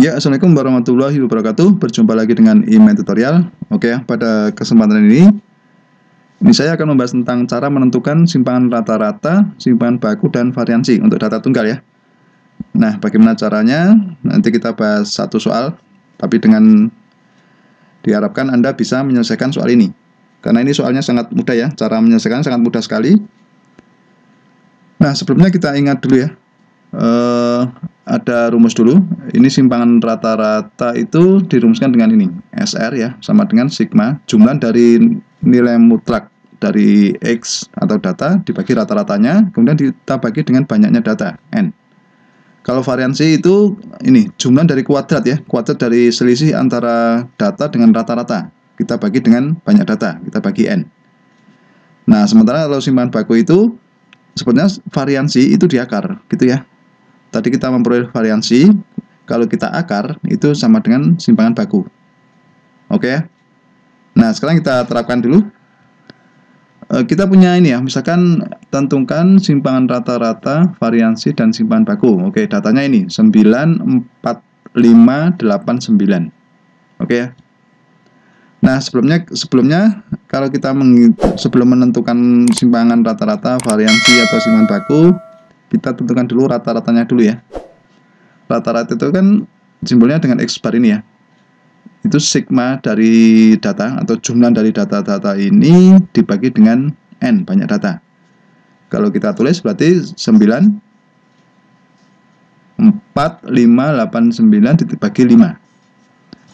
Ya, Assalamualaikum warahmatullahi wabarakatuh. Berjumpa lagi dengan Iman Tutorial. Oke, pada kesempatan ini saya akan membahas tentang cara menentukan simpangan rata-rata, simpangan baku, dan variansi untuk data tunggal ya. Nah, bagaimana caranya? Nanti kita bahas satu soal, tapi dengan diharapkan Anda bisa menyelesaikan soal ini. Karena ini soalnya sangat mudah ya, cara menyelesaikannya sangat mudah sekali. Nah, sebelumnya kita ingat dulu ya. Ada rumus dulu. Ini simpangan rata-rata itu dirumuskan dengan ini, SR ya, sama dengan sigma jumlah dari nilai mutlak dari X atau data dibagi rata-ratanya, kemudian kita bagi dengan banyaknya data, N. Kalau variansi itu ini jumlah dari kuadrat ya, kuadrat dari selisih antara data dengan rata-rata, kita bagi dengan banyak data, kita bagi N. Nah, sementara kalau simpangan baku itu sebenarnya variansi itu di akar gitu ya. Tadi kita memperoleh variansi, kalau kita akar itu sama dengan simpangan baku. Oke. Nah, sekarang kita terapkan dulu. Kita punya ini ya, misalkan tentukan simpangan rata-rata, variansi, dan simpangan baku. Oke, datanya ini 94589. Oke ya. Nah, sebelumnya kalau kita sebelum menentukan simpangan rata-rata, variansi, atau simpangan baku, kita tentukan dulu rata-ratanya dulu ya. Rata-rata itu kan simbolnya dengan X bar ini ya. Itu sigma dari data atau jumlah dari data-data ini dibagi dengan N, banyak data. Kalau kita tulis berarti 94589 dibagi 5.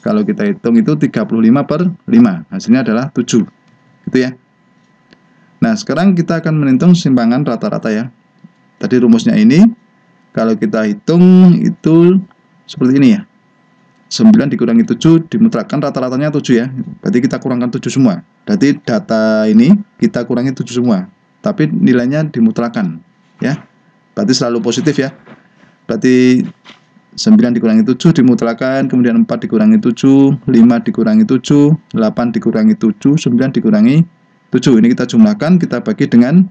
Kalau kita hitung itu 35/5, hasilnya adalah 7. Gitu ya. Nah, sekarang kita akan menghitung simpangan rata-rata ya. Tadi rumusnya ini, kalau kita hitung itu seperti ini ya. 9 dikurangi 7 dimutrakkan rata-ratanya 7 ya. Berarti kita kurangkan 7 semua. Berarti data ini kita kurangi 7 semua. Tapi nilainya dimutrakkan ya. Berarti selalu positif ya. Berarti 9 dikurangi 7 dimutrakkan, kemudian 4 dikurangi 7, 5 dikurangi 7, 8 dikurangi 7, 9 dikurangi 7. Ini kita jumlahkan, kita bagi dengan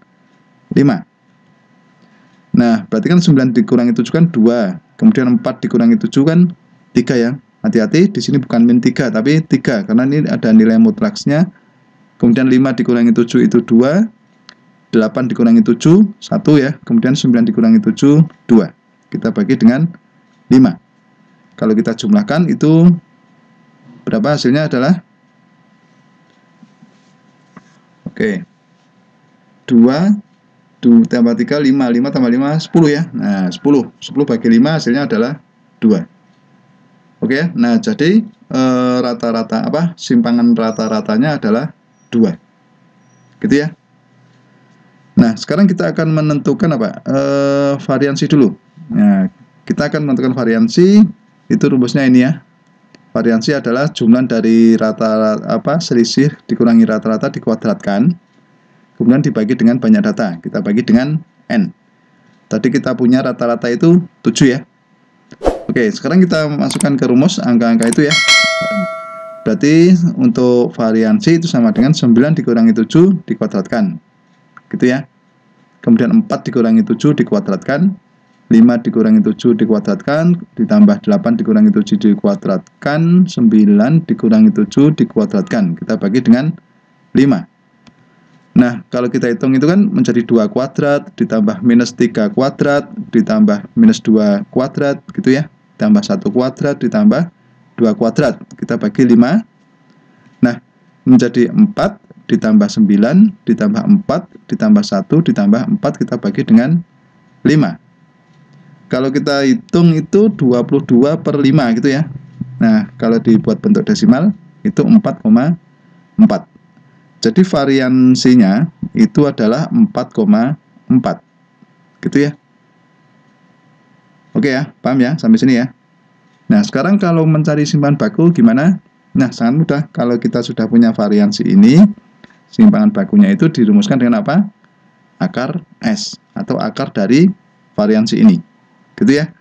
5. Nah, berarti kan 9 dikurangi 7 kan 2. Kemudian 4 dikurangi 7 kan 3 ya. Hati-hati, di sini bukan min 3, tapi 3. Karena ini ada nilai mutlaknya. Kemudian 5 dikurangi 7 itu 2. 8 dikurangi 7, 1 ya. Kemudian 9 dikurangi 7, 2. Kita bagi dengan 5. Kalau kita jumlahkan itu berapa hasilnya adalah? Oke. 2 tambah 3, 5, 5 tambah 5, 10 ya. Nah, 10 bagi 5 hasilnya adalah 2. Oke, nah jadi rata-rata simpangan rata-ratanya adalah 2. Gitu ya. Nah, sekarang kita akan menentukan variansi dulu. Nah, kita akan menentukan variansi, itu rumusnya ini ya. Variansi adalah jumlah dari rata-rata selisih dikurangi rata-rata dikuadratkan, kemudian dibagi dengan banyak data, kita bagi dengan N. Tadi kita punya rata-rata itu 7 ya. Oke, sekarang kita masukkan ke rumus angka-angka itu ya. Berarti untuk variansi itu sama dengan 9 dikurangi 7 dikuadratkan. Gitu ya. Kemudian 4 dikurangi 7 dikuadratkan, 5 dikurangi 7 dikuadratkan, ditambah 8 dikurangi 7 dikuadratkan, 9 dikurangi 7 dikuadratkan. Kita bagi dengan 5. Nah, kalau kita hitung itu kan menjadi 2 kuadrat, ditambah minus 3 kuadrat, ditambah minus 2 kuadrat, gitu ya. Ditambah 1 kuadrat, ditambah 2 kuadrat. Kita bagi 5. Nah, menjadi 4, ditambah 9, ditambah 4, ditambah 1, ditambah 4, kita bagi dengan 5. Kalau kita hitung itu 22/5 gitu ya. Nah, kalau dibuat bentuk desimal, itu 4,4. Jadi variansinya itu adalah 4,4. Gitu ya. Oke ya, paham ya sampai sini ya. Nah, sekarang kalau mencari simpangan baku gimana? Nah, sangat mudah. Kalau kita sudah punya variansi ini, simpangan bakunya itu dirumuskan dengan apa? Akar S atau akar dari variansi ini. Gitu ya.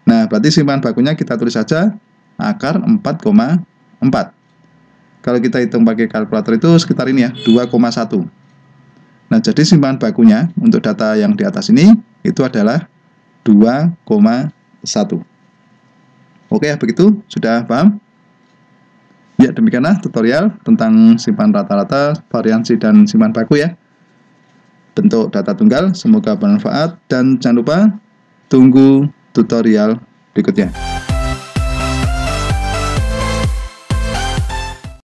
Nah, berarti simpangan bakunya kita tulis saja akar 4,4. Kalau kita hitung pakai kalkulator itu sekitar ini ya, 2,1. Nah, jadi simpangan bakunya untuk data yang di atas ini itu adalah 2,1. Oke ya, begitu. Sudah paham? Ya, demikianlah tutorial tentang simpan rata-rata, variansi, dan simpan baku ya. Bentuk data tunggal, semoga bermanfaat. Dan jangan lupa tunggu tutorial berikutnya.